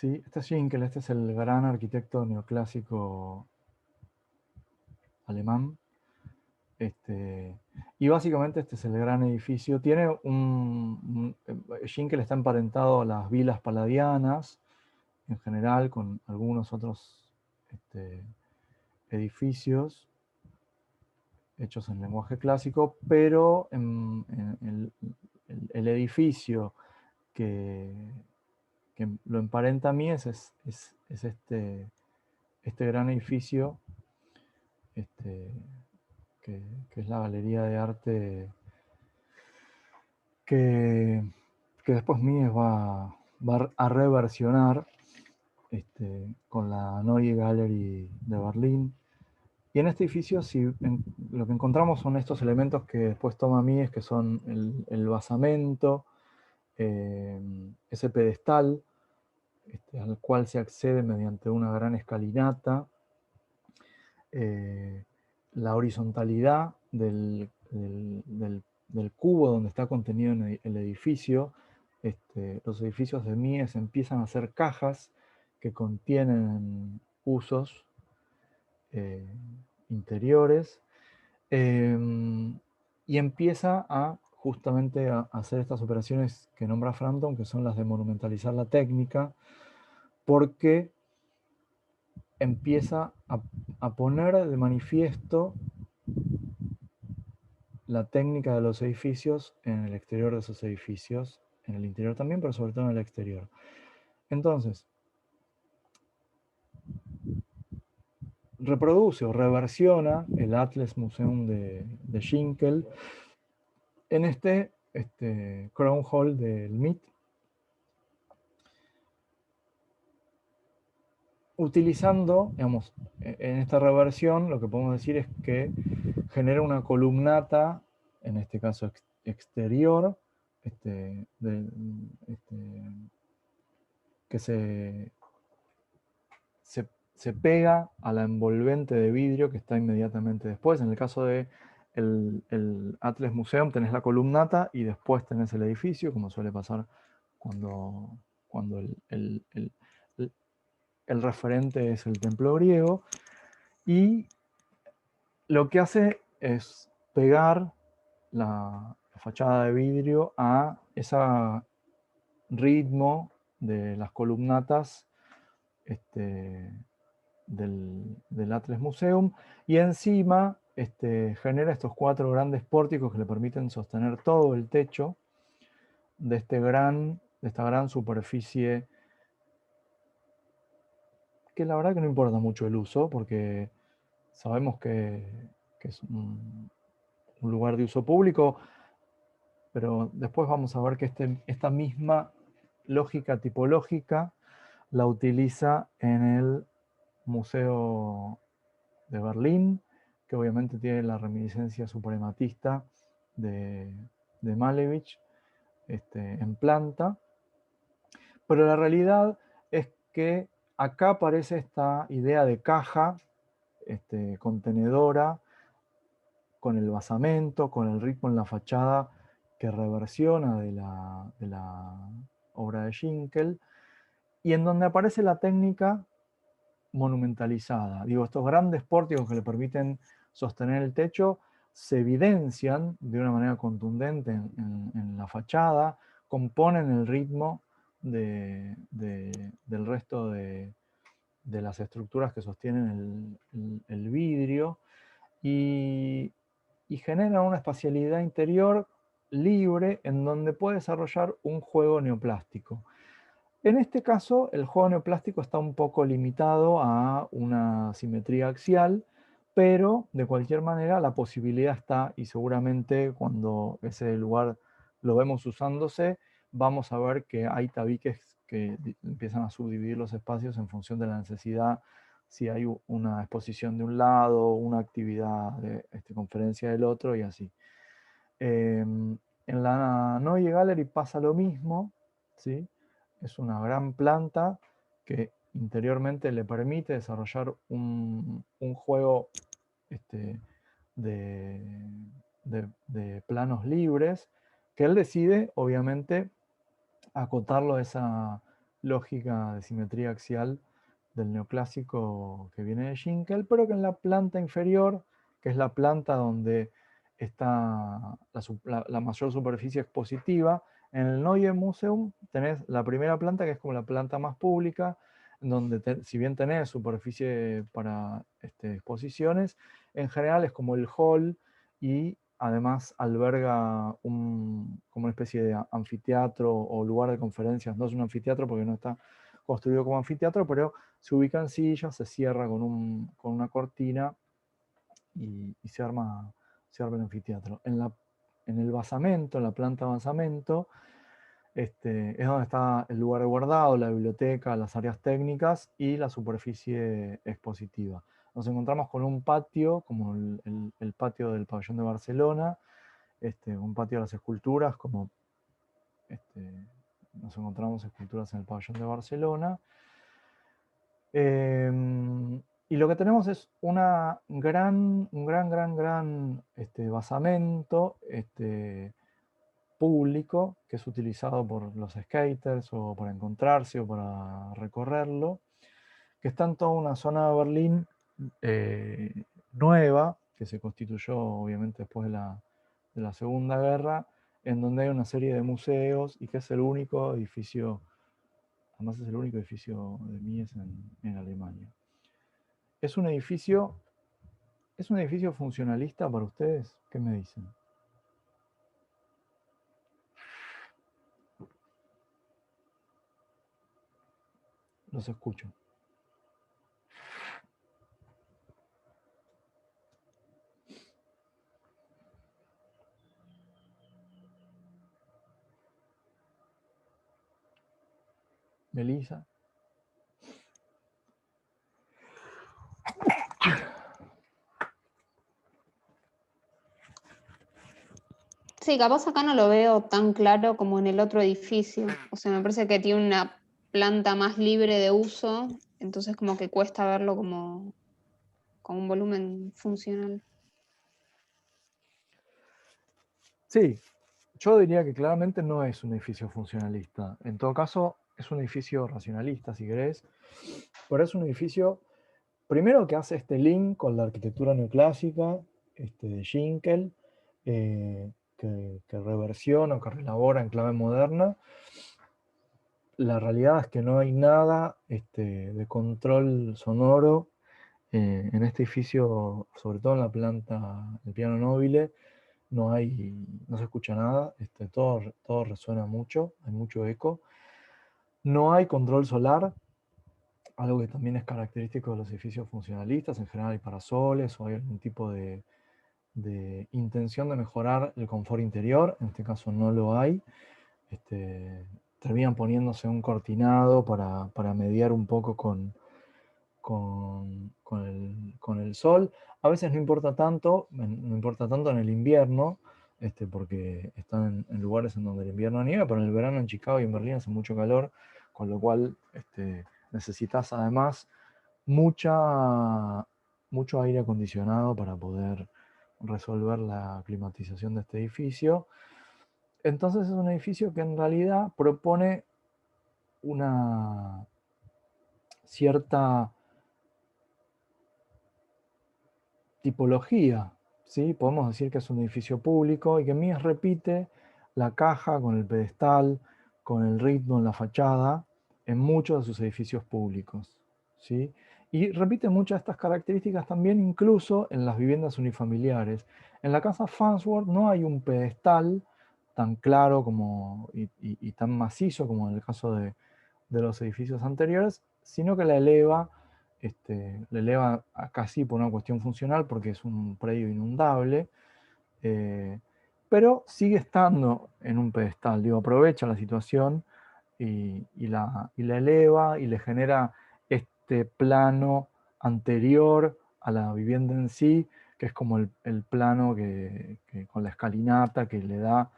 Sí, este es Schinkel, este es el gran arquitecto neoclásico alemán. Y básicamente este es el gran edificio. Tiene Schinkel está emparentado a las vilas paladianas, en general, con algunos otros edificios hechos en lenguaje clásico, pero el edificio que lo emparenta a mí es este gran edificio, este, que es la Galería de Arte que, que después Mies va a reversionar con la Neue Gallery de Berlín. Y en este edificio lo que encontramos son estos elementos que después toma Mies, que son el basamento, ese pedestal al cual se accede mediante una gran escalinata, la horizontalidad del cubo donde está contenido en el edificio. Los edificios de Mies empiezan a ser cajas que contienen usos interiores, y empieza justamente a hacer estas operaciones que nombra Frampton, que son las de monumentalizar la técnica, porque empieza a poner de manifiesto la técnica de los edificios en el exterior de esos edificios, en el interior también, pero sobre todo en el exterior. Entonces, reproduce o reversiona el Atlas Museum de Schinkel en Crown Hall del MIT, utilizando, digamos, en esta reversión, lo que podemos decir es que genera una columnata, en este caso exterior, que se pega a la envolvente de vidrio que está inmediatamente después. En el caso de el Atlas Museum tenés la columnata y después tenés el edificio, como suele pasar cuando el referente es el templo griego. Y lo que hace es pegar la fachada de vidrio a ese ritmo de las columnatas del Atlas Museum, y encima genera estos 4 grandes pórticos que le permiten sostener todo el techo de esta gran superficie, que la verdad que no importa mucho el uso, porque sabemos que es un lugar de uso público, pero después vamos a ver que esta misma lógica tipológica la utiliza en el Museo de Berlín, que obviamente tiene la reminiscencia suprematista de Malevich en planta, pero la realidad es que acá aparece esta idea de caja contenedora, con el basamento, con el ritmo en la fachada que reversiona de la obra de Schinkel, y en donde aparece la técnica monumentalizada. Digo, estos grandes pórticos que le permiten sostener el techo se evidencian de una manera contundente en la fachada, componen el ritmo del resto de las estructuras que sostienen el vidrio, y generan una espacialidad interior libre en donde puede desarrollar un juego neoplástico. En este caso, el juego neoplástico está un poco limitado a una simetría axial, pero de cualquier manera la posibilidad está, y seguramente cuando ese lugar lo vemos usándose, vamos a ver que hay tabiques que empiezan a subdividir los espacios en función de la necesidad, si hay una exposición de un lado, una actividad de conferencia del otro, y así. En la Neue Gallery pasa lo mismo, ¿sí? Es una gran planta que interiormente le permite desarrollar un juego de, de planos libres, que él decide, obviamente, acotarlo a lógica de simetría axial del neoclásico que viene de Schinkel, pero que en la planta inferior, que es la planta donde está la mayor superficie expositiva, en el Neue Museum tenés la primera planta, que es como la planta más pública, donde si bien tenés superficie para exposiciones, en general es como el hall y además alberga como una especie de anfiteatro o lugar de conferencias. No es un anfiteatro porque no está construido como anfiteatro, pero se ubican sillas, se cierra con una cortina y se arma el anfiteatro. En el basamento, en la planta de basamento, es donde está el lugar de guardado, la biblioteca, las áreas técnicas y la superficie expositiva. Nos encontramos con un patio, como el patio del pabellón de Barcelona, un patio de las esculturas, como nos encontramos esculturas en el pabellón de Barcelona. Y lo que tenemos es un gran basamento público que es utilizado por los skaters o para encontrarse o para recorrerlo, que está en toda una zona de Berlín nueva, que se constituyó obviamente después de la Segunda Guerra, en donde hay una serie de museos y que es el único edificio, además es el único edificio de Mies en Alemania. ¿Es un edificio funcionalista para ustedes? ¿Qué me dicen? Los escucho. Melissa. Sí, capaz acá no lo veo tan claro como en el otro edificio. O sea, me parece que tiene una planta más libre de uso, entonces como que cuesta verlo como con un volumen funcional. Sí, yo diría que claramente no es un edificio funcionalista. En todo caso, es un edificio racionalista, si querés, pero es un edificio, primero, que hace este link con la arquitectura neoclásica de Schinkel, que reversiona o que relabora en clave moderna. La realidad es que no hay nada de control sonoro en este edificio, sobre todo en la planta del piano nobile. No se escucha nada, todo resuena mucho, hay mucho eco. No hay control solar, algo que también es característico de los edificios funcionalistas. En general hay parasoles o hay algún tipo de intención de mejorar el confort interior. En este caso no lo hay. Terminan poniéndose un cortinado para mediar un poco con el sol. A veces no importa tanto en el invierno, porque están en lugares en donde el invierno nieva, pero en el verano en Chicago y en Berlín hace mucho calor, con lo cual necesitas además mucho aire acondicionado para poder resolver la climatización de este edificio. Entonces es un edificio que en realidad propone una cierta tipología, ¿sí? Podemos decir que es un edificio público y que Mies repite la caja con el pedestal, con el ritmo en la fachada, en muchos de sus edificios públicos, ¿sí? Y repite muchas de estas características también incluso en las viviendas unifamiliares. En la casa Farnsworth no hay un pedestal tan claro y tan macizo como en el caso de los edificios anteriores, sino que la eleva casi por una cuestión funcional, porque es un predio inundable, pero sigue estando en un pedestal. Digo, aprovecha la situación y la eleva y le genera este plano anterior a la vivienda en sí, que es como el plano que con la escalinata que le da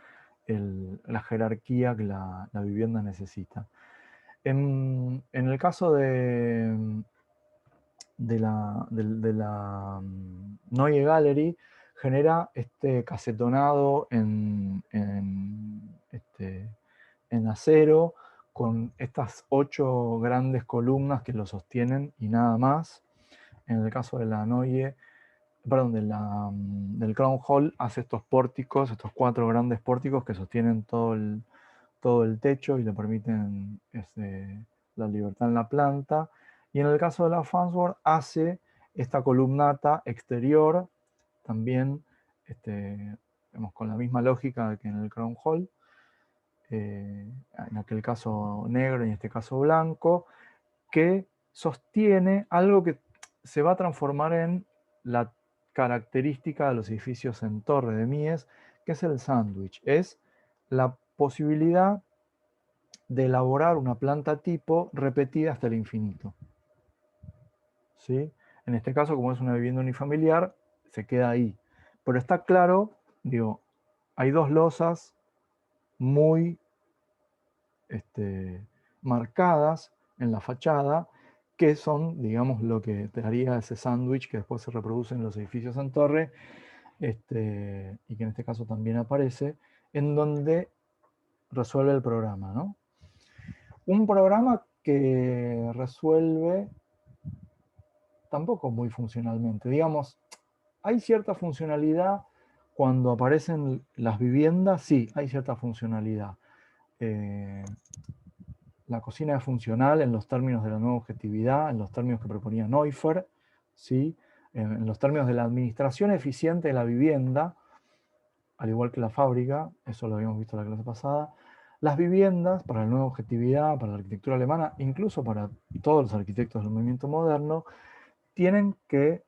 la jerarquía que la vivienda necesita. En el caso de la Neue Gallery, genera este casetonado en acero con estas 8 grandes columnas que lo sostienen y nada más. En el caso de la Neue, perdón, del Crown Hall, hace estos pórticos, estos 4 grandes pórticos que sostienen todo el techo y le permiten la libertad en la planta. Y en el caso de la Farnsworth, hace esta columnata exterior, también con la misma lógica que en el Crown Hall, en aquel caso negro y en este caso blanco, que sostiene algo que se va a transformar en la característica de los edificios en torre de Mies, que es el sándwich. Es la posibilidad de elaborar una planta tipo repetida hasta el infinito. ¿Sí? En este caso, como es una vivienda unifamiliar, se queda ahí. Pero está claro, digo, hay 2 losas muy marcadas en la fachada, que son, digamos, lo que te haría ese sándwich que después se reproduce en los edificios en torre, y que en este caso también aparece, en donde resuelve el programa, ¿no? Un programa que resuelve tampoco muy funcionalmente. Digamos, hay cierta funcionalidad cuando aparecen las viviendas, sí, hay cierta funcionalidad. La cocina es funcional en los términos de la nueva objetividad, en los términos que proponía Neuffer, ¿sí? En los términos de la administración eficiente de la vivienda, al igual que la fábrica, eso lo habíamos visto en la clase pasada. Las viviendas, para la nueva objetividad, para la arquitectura alemana, incluso para todos los arquitectos del movimiento moderno, tienen que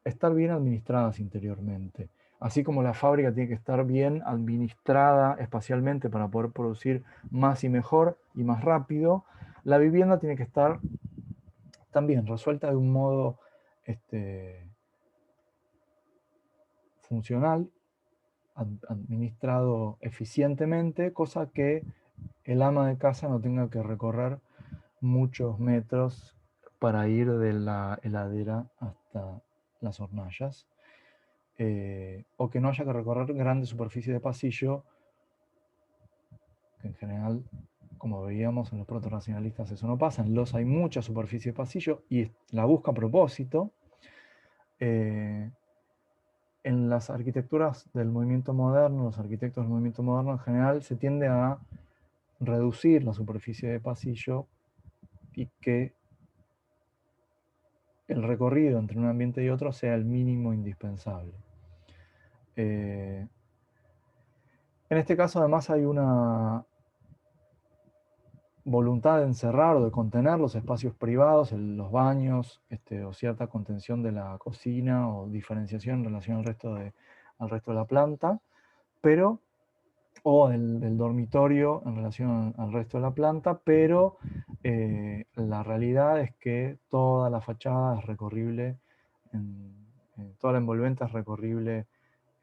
estar bien administradas interiormente. Así como la fábrica tiene que estar bien administrada espacialmente para poder producir más y mejor y más rápido, la vivienda tiene que estar también resuelta de un modo funcional, administrado eficientemente, cosa que el ama de casa no tenga que recorrer muchos metros para ir de la heladera hasta las hornallas. O que no haya que recorrer grandes superficies de pasillo, que en general, como veíamos en los proto-racionalistas, eso no pasa. En los hay mucha superficie de pasillo y la busca a propósito. En las arquitecturas del movimiento moderno, los arquitectos del movimiento moderno en general, se tiende a reducir la superficie de pasillo y que el recorrido entre un ambiente y otro sea el mínimo indispensable. En este caso, además, hay una voluntad de encerrar o de contener los espacios privados, los baños, o cierta contención de la cocina o diferenciación en relación al resto de la planta, pero, o del dormitorio en relación al resto de la planta, pero la realidad es que toda la fachada es recorrible, toda la envolvente es recorrible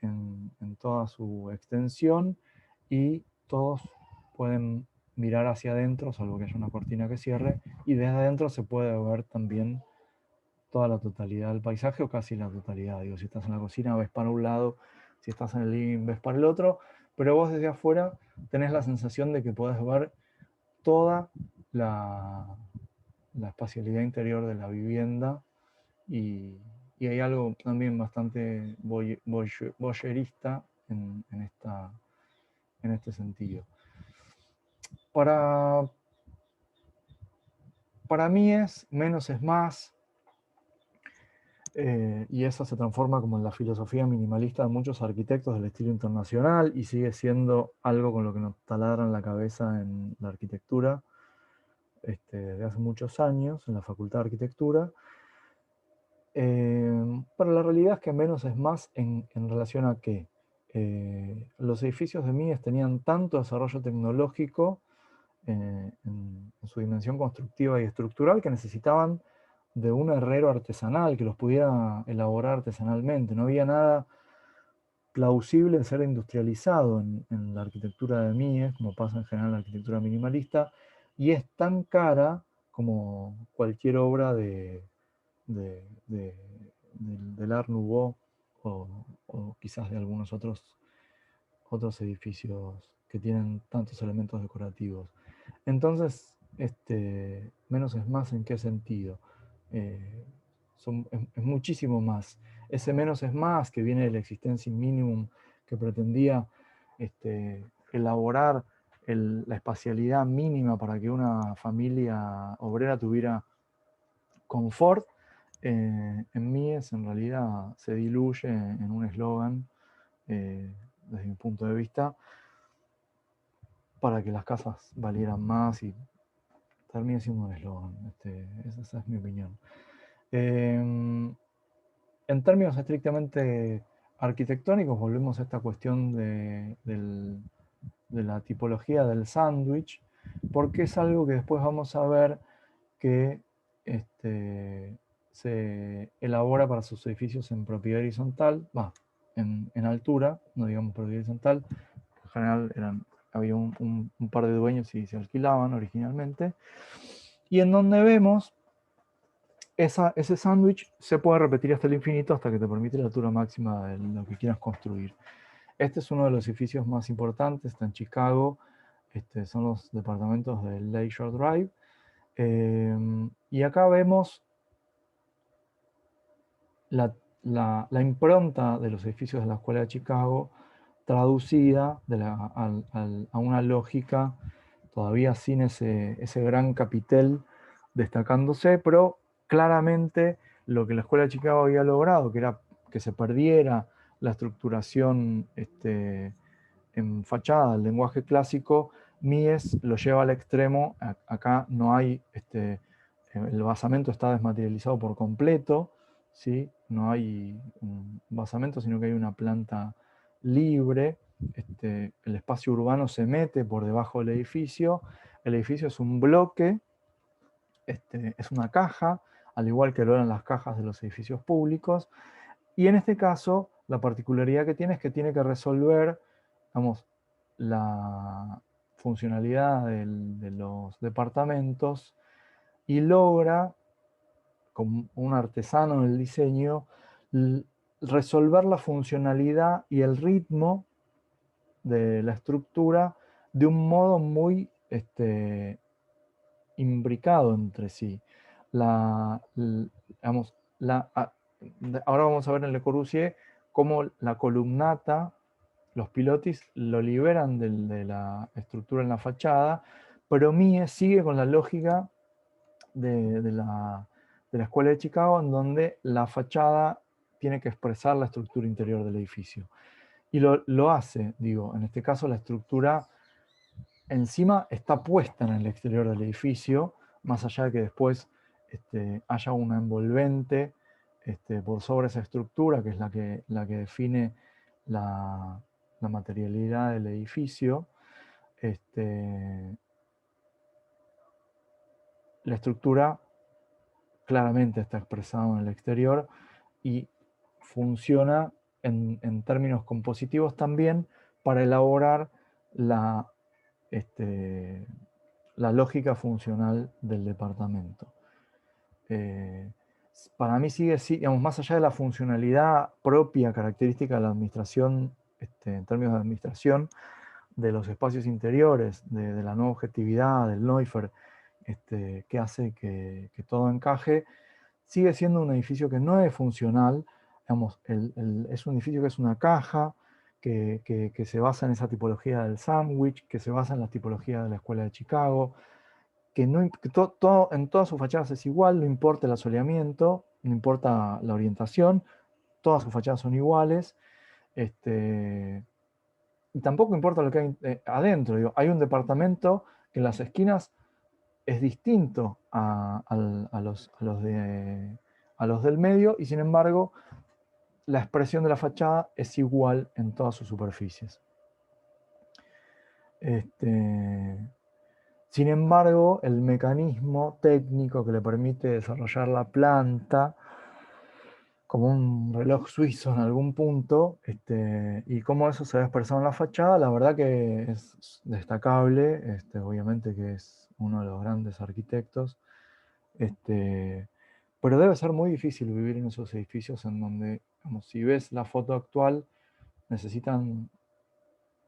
en toda su extensión y todos pueden mirar hacia adentro, salvo que haya una cortina que cierre, y desde adentro se puede ver también toda la totalidad del paisaje o casi la totalidad. Digo, si estás en la cocina ves para un lado, si estás en el living ves para el otro, pero vos desde afuera tenés la sensación de que podés ver toda la espacialidad interior de la vivienda y hay algo también bastante voyerista en este sentido. Para mí menos es más, y eso se transforma como en la filosofía minimalista de muchos arquitectos del estilo internacional y sigue siendo algo con lo que nos taladran la cabeza en la arquitectura desde hace muchos años, en la Facultad de Arquitectura. Pero la realidad es que menos es más en relación a que los edificios de Mies tenían tanto desarrollo tecnológico en su dimensión constructiva y estructural que necesitaban de un herrero artesanal que los pudiera elaborar artesanalmente. No había nada plausible de ser industrializado en la arquitectura de Mies, como pasa en general en la arquitectura minimalista, y es tan cara como cualquier obra del Art Nouveau o quizás de algunos otros edificios que tienen tantos elementos decorativos. Entonces, menos es más, ¿en qué sentido? Es muchísimo más. Ese menos es más que viene del existencia minimum, que pretendía elaborar la espacialidad mínima para que una familia obrera tuviera confort. En Mies en realidad se diluye en un eslogan, desde mi punto de vista, para que las casas valieran más y termine siendo un eslogan. Esa es mi opinión. En términos estrictamente arquitectónicos, volvemos a esta cuestión de la tipología del sándwich, porque es algo que después vamos a ver que se elabora para sus edificios en propiedad horizontal, en altura, no digamos propiedad horizontal. En general había un par de dueños y se alquilaban originalmente, y en donde vemos ese sándwich se puede repetir hasta el infinito, hasta que te permite la altura máxima de lo que quieras construir. Este es uno de los edificios más importantes, está en Chicago, son los departamentos de Lakeshore Drive, y acá vemos la impronta de los edificios de la Escuela de Chicago traducida a una lógica todavía sin ese gran capitel destacándose, pero claramente lo que la Escuela de Chicago había logrado, que era que se perdiera la estructuración en fachada del lenguaje clásico, Mies lo lleva al extremo. Acá no hay, el basamento está desmaterializado por completo, ¿sí? No hay un basamento, sino que hay una planta libre. El espacio urbano se mete por debajo del edificio. El edificio es un bloque, es una caja, al igual que lo eran las cajas de los edificios públicos. Y en este caso, la particularidad que tiene es que tiene que resolver, vamos, la funcionalidad de los departamentos, y logra, como un artesano en el diseño, resolver la funcionalidad y el ritmo de la estructura de un modo muy imbricado entre sí. Digamos, ahora vamos a ver en Le Corbusier cómo la columnata, los pilotis lo liberan de la estructura en la fachada, pero Mies sigue con la lógica de la Escuela de Chicago, en donde la fachada tiene que expresar la estructura interior del edificio. Y lo hace, digo, en este caso la estructura encima está puesta en el exterior del edificio, más allá de que después haya una envolvente por sobre esa estructura, que es la que define la materialidad del edificio. La estructura claramente está expresada en el exterior y funciona en términos compositivos también para elaborar la lógica funcional del departamento. Para mí sigue, digamos, más allá de la funcionalidad propia, característica de la administración, en términos de administración, de los espacios interiores, de la nueva objetividad, del Neufert, que hace que todo encaje, sigue siendo un edificio que no es funcional. Digamos, es un edificio que es una caja, que se basa en esa tipología del sándwich, que se basa en la tipología de la Escuela de Chicago, que en todas sus fachadas es igual, no importa el asoleamiento, no importa la orientación, todas sus fachadas son iguales, y tampoco importa lo que hay adentro. Digo, hay un departamento que en las esquinas es distinto a los del medio, y sin embargo la expresión de la fachada es igual en todas sus superficies. Sin embargo, el mecanismo técnico que le permite desarrollar la planta como un reloj suizo en algún punto, y cómo eso se ve expresado en la fachada, la verdad que es destacable. Obviamente que es uno de los grandes arquitectos, pero debe ser muy difícil vivir en esos edificios en donde, como si ves la foto actual, necesitan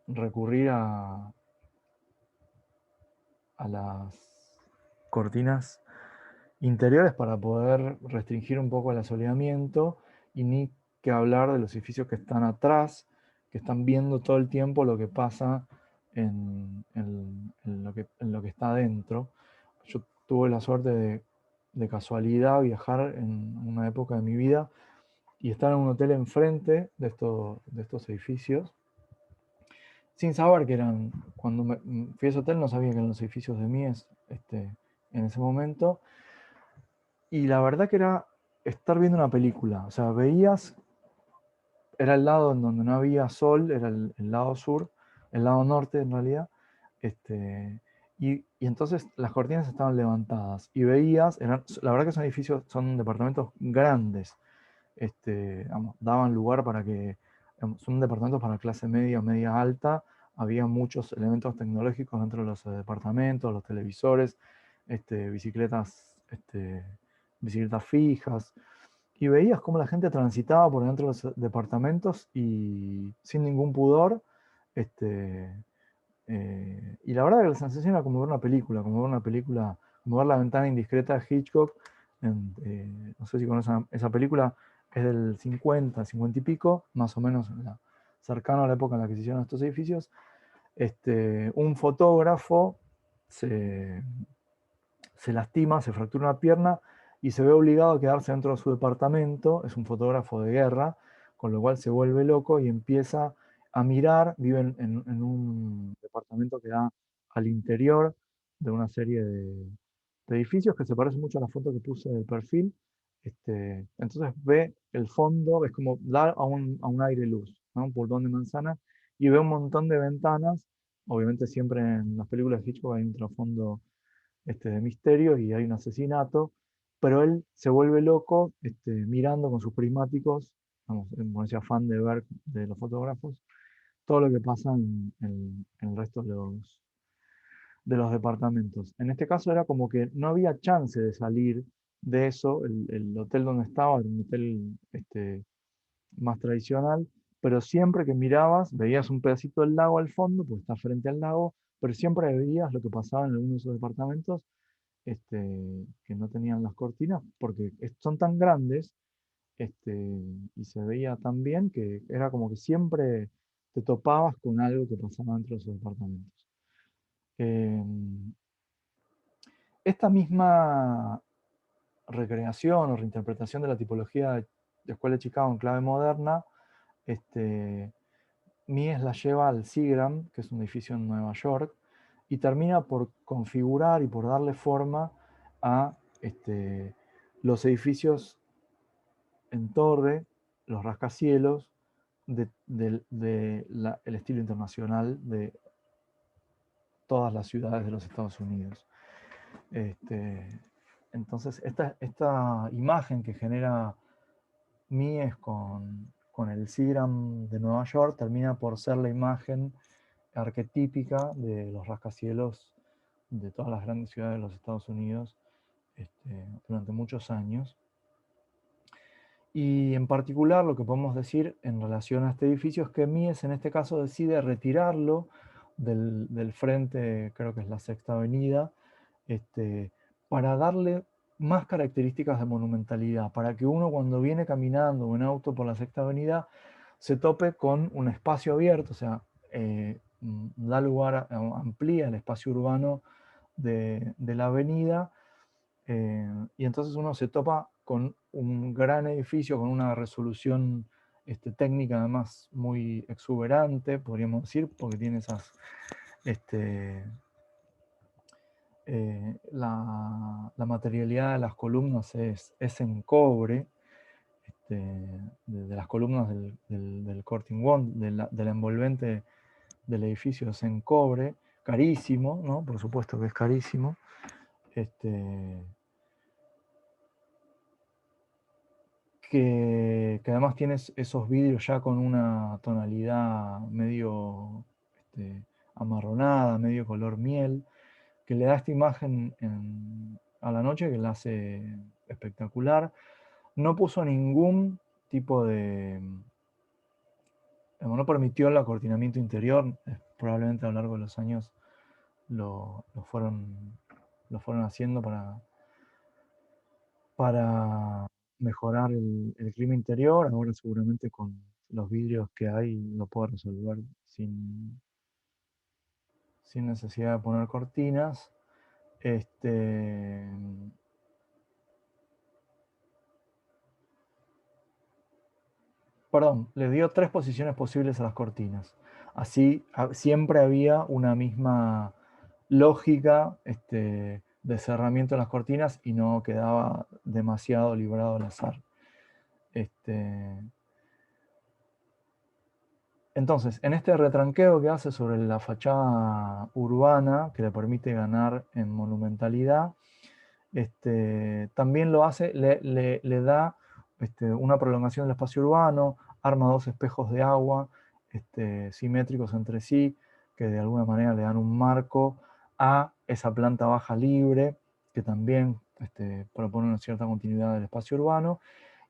recurrir a las cortinas interiores para poder restringir un poco el asoleamiento, y ni que hablar de los edificios que están atrás, que están viendo todo el tiempo lo que pasa en lo que está adentro. Yo tuve la suerte de casualidad viajar en una época de mi vida y estar en un hotel enfrente de estos edificios, sin saber que eran, cuando fui a ese hotel no sabía que eran los edificios de Mies en ese momento, y la verdad que era estar viendo una película, o sea, veías, era el lado en donde no había sol, era el lado sur, el lado norte en realidad, y entonces las cortinas estaban levantadas y veías, la verdad que son edificios, son departamentos grandes, vamos, daban lugar para que, son departamentos para clase media o media alta, había muchos elementos tecnológicos dentro de los departamentos, los televisores, bicicletas, bicicletas fijas, y veías cómo la gente transitaba por dentro de los departamentos y sin ningún pudor, y la verdad que la sensación era como ver una película, como ver La ventana indiscreta de Hitchcock. No sé si conocen esa película, es del 50, 50 y pico, más o menos cercano a la época en la que se hicieron estos edificios. Un fotógrafo se, se lastima, se fractura una pierna y se ve obligado a quedarse dentro de su departamento. Es un fotógrafo de guerra, con lo cual se vuelve loco y empieza a mirar. Vive en un departamento que da al interior de una serie de edificios que se parece mucho a la foto que puse del perfil. Entonces ve el fondo, es como dar a un aire luz, ¿no? Un pulgón de manzana, y ve un montón de ventanas. Obviamente siempre en las películas de Hitchcock hay un trasfondo de misterio y hay un asesinato, pero él se vuelve loco mirando con sus prismáticos, vamos, con ese afán de ver de los fotógrafos, todo lo que pasa en el resto de los departamentos. En este caso era como que no había chance de salir de eso. El hotel donde estaba era un hotel más tradicional, pero siempre que mirabas veías un pedacito del lago al fondo, porque está frente al lago, pero siempre veías lo que pasaba en algunos de esos departamentos, que no tenían las cortinas, porque son tan grandes, y se veía tan bien que era como que siempre te topabas con algo que pasaba dentro de esos departamentos. Em, Esta misma recreación o reinterpretación de la tipología de Escuela de Chicago en clave moderna, Mies la lleva al Seagram, que es un edificio en Nueva York, y termina por configurar y por darle forma a los edificios en torre, los rascacielos, el estilo internacional de todas las ciudades de los Estados Unidos. Entonces, esta imagen que genera Mies con el Seagram de Nueva York termina por ser la imagen arquetípica de los rascacielos de todas las grandes ciudades de los Estados Unidos durante muchos años. Y en particular lo que podemos decir en relación a este edificio es que Mies en este caso decide retirarlo del frente, creo que es la Sexta Avenida, para darle más características de monumentalidad, para que uno cuando viene caminando en auto por la Sexta Avenida se tope con un espacio abierto, o sea, da lugar, amplía el espacio urbano de la avenida, y entonces uno se topa con un gran edificio, con una resolución técnica además muy exuberante, podríamos decir, porque tiene esas... la materialidad de las columnas es en cobre, de las columnas del Corte Inglés, del envolvente del edificio es en cobre, carísimo, ¿no? Por supuesto que es carísimo. Que además tienes esos vidrios ya con una tonalidad medio amarronada, medio color miel, que le da esta imagen a la noche que la hace espectacular. No puso ningún tipo de... no permitió el acortinamiento interior, probablemente a lo largo de los años lo fueron haciendo para mejorar el clima interior. Ahora seguramente con los vidrios que hay lo puedo resolver sin necesidad de poner cortinas. Perdón, le dio 3 posiciones posibles a las cortinas. Así siempre había una misma lógica de cerramiento en las cortinas y no quedaba demasiado librado al azar. Entonces, en este retranqueo que hace sobre la fachada urbana, que le permite ganar en monumentalidad, también lo hace, le da una prolongación del espacio urbano, arma 2 espejos de agua simétricos entre sí, que de alguna manera le dan un marco a esa planta baja libre, que también propone una cierta continuidad del espacio urbano.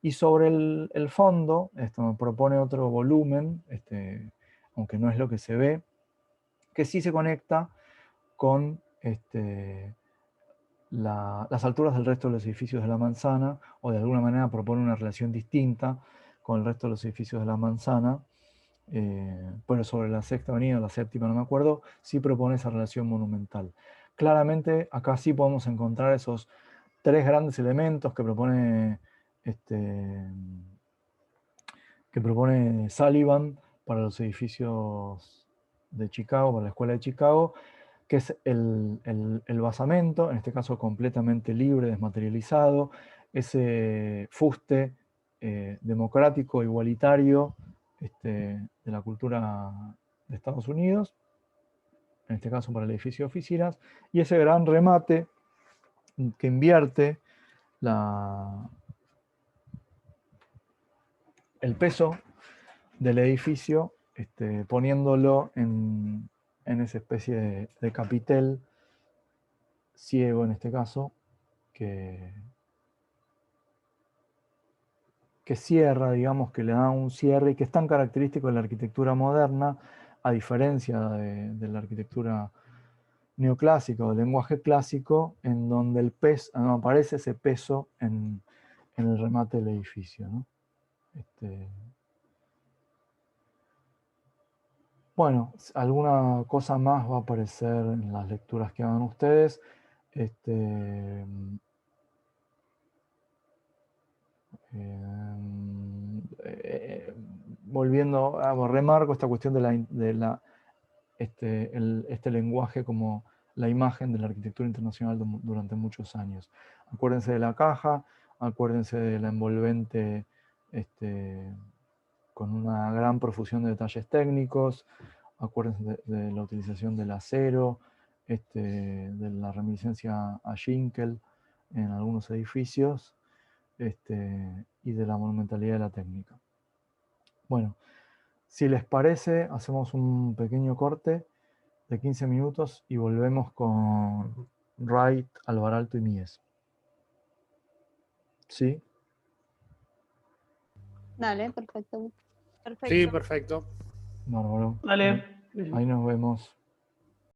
Y sobre el fondo, esto propone otro volumen, aunque no es lo que se ve, que sí se conecta con las alturas del resto de los edificios de la manzana, o de alguna manera propone una relación distinta con el resto de los edificios de la manzana, pero sobre la Sexta Avenida o la Séptima, no me acuerdo, sí propone esa relación monumental. Claramente acá sí podemos encontrar esos 3 grandes elementos que propone Sullivan para los edificios de Chicago, para la Escuela de Chicago, que es el basamento, en este caso completamente libre, desmaterializado, ese fuste democrático, igualitario de la cultura de Estados Unidos, en este caso para el edificio de oficinas, y ese gran remate que invierte el peso del edificio, poniéndolo en esa especie de capitel ciego, en este caso, que cierra, digamos, que le da un cierre y que es tan característico de la arquitectura moderna, a diferencia de la arquitectura neoclásica o del lenguaje clásico, en donde no aparece ese peso en el remate del edificio, ¿no? Bueno, alguna cosa más va a aparecer en las lecturas que hagan ustedes. Volviendo, remarco esta cuestión este lenguaje como la imagen de la arquitectura internacional durante muchos años. Acuérdense de la caja, acuérdense de la envolvente con una gran profusión de detalles técnicos, acuérdense de la utilización del acero, de la reminiscencia a Schinkel en algunos edificios, y de la monumentalidad de la técnica. Bueno, si les parece, hacemos un pequeño corte de 15 minutos y volvemos con Wright, Alvaralto y Mies. ¿Sí? Dale, perfecto. Sí, perfecto. Bárbaro. Dale. Ahí nos vemos.